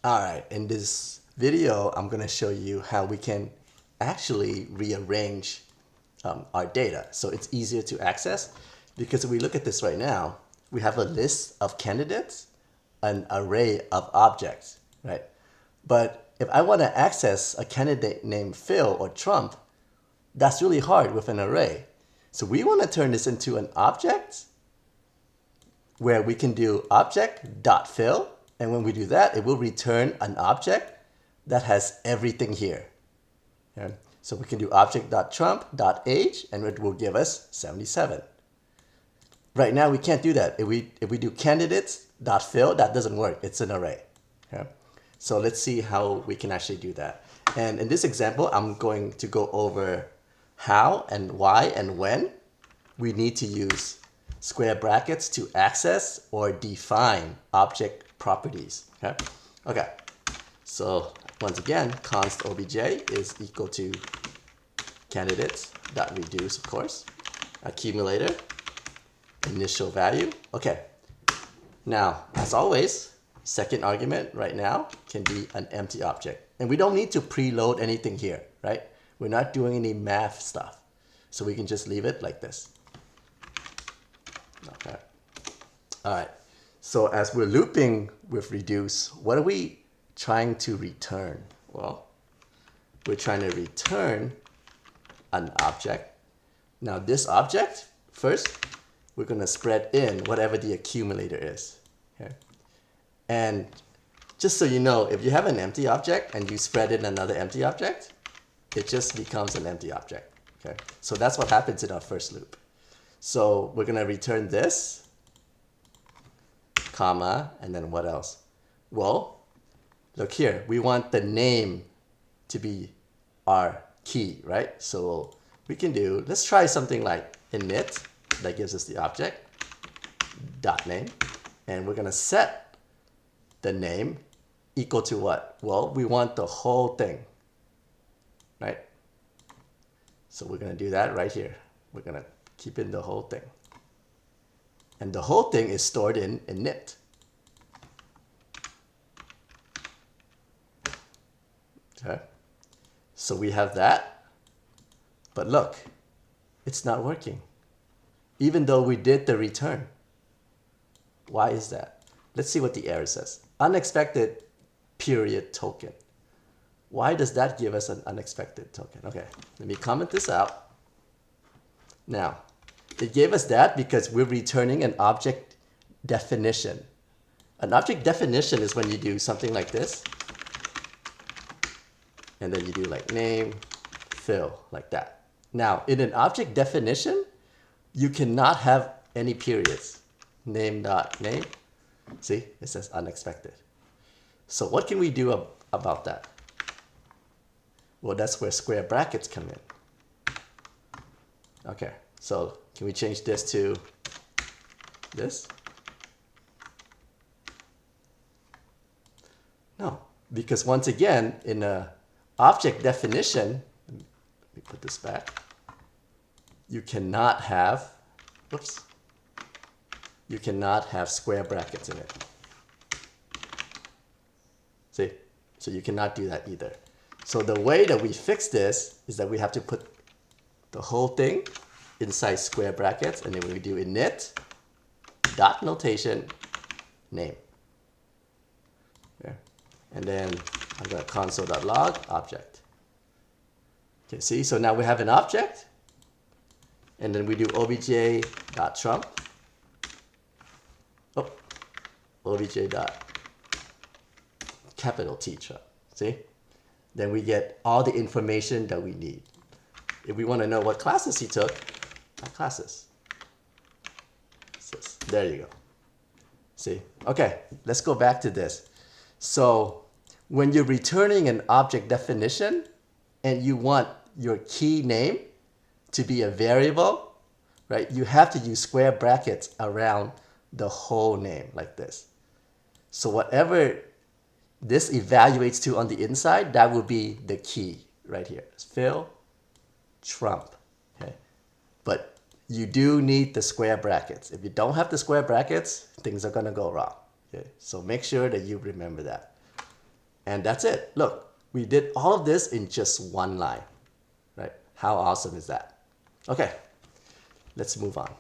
Alright, in this video, I'm going to show you how we can actually rearrange our data so it's easier to access. Because if we look at this right now, we have a list of candidates, an array of objects, right? But if I want to access a candidate named Phil or Trump, that's really hard with an array. So we want to turn this into an object where we can do object.fill. And when we do that, it will return an object that has everything here. Okay? So we can do object.trump.age, and it will give us 77. Right now, we can't do that. If we do candidates.fill, that doesn't work. It's an array. Okay? So let's see how we can actually do that. And in this example, I'm going to go over how and why and when we need to use square brackets to access or define object properties. Okay. So once again, const obj is equal to candidates.reduce, of course, accumulator, initial value. Okay. Now, as always, second argument right now can be an empty object. And we don't need to preload anything here, right? We're not doing any math stuff. So we can just leave it like this. Okay. All right. So as we're looping with reduce, what are we trying to return? Well, we're trying to return an object. Now this object, first, we're going to spread in whatever the accumulator is. Okay. And just so you know, if you have an empty object and you spread in another empty object, it just becomes an empty object. Okay. So that's what happens in our first loop. So we're going to return this, comma, and then what else? Well, look here. We want the name to be our key, right? So we can do, let's try something like init, that gives us the object, dot name, and we're going to set the name equal to what? Well, we want the whole thing, right? So we're going to do that right here. We're going to keep in the whole thing. And the whole thing is stored in init. Okay. So we have that. But look, it's not working. Even though we did the return. Why is that? Let's see what the error says. Unexpected period token. Why does that give us an unexpected token? Okay, let me comment this out. Now, it gave us that because we're returning an object definition. An object definition is when you do something like this. And then you do like name, fill, like that. Now, in an object definition, you cannot have any periods. Name.name. See, it says unexpected. So what can we do about that? Well, that's where square brackets come in. Okay, so can we change this to this? No, because once again, in a object definition, let me put this back, you cannot have, whoops, you cannot have square brackets in it. See, so you cannot do that either. So the way that we fix this is that we have to put the whole thing inside square brackets, and then we do init dot notation name. Okay. And then I'm going to console.log object. Okay, see, so now we have an object, and then we do obj.trump. Oh, obj.capital T Trump. See? Then we get all the information that we need. If we want to know what classes he took, classes. There you go. See? Okay, let's go back to this. So when you're returning an object definition and you want your key name to be a variable, right? You have to use square brackets around the whole name like this. So whatever this evaluates to on the inside, that will be the key right here. It's Phil Trump. Okay, but you do need the square brackets. If you don't have the square brackets, things are gonna go wrong. Okay, so make sure that you remember that. And that's it. Look, we did all of this in just one line, right? How awesome is that? Okay, let's move on.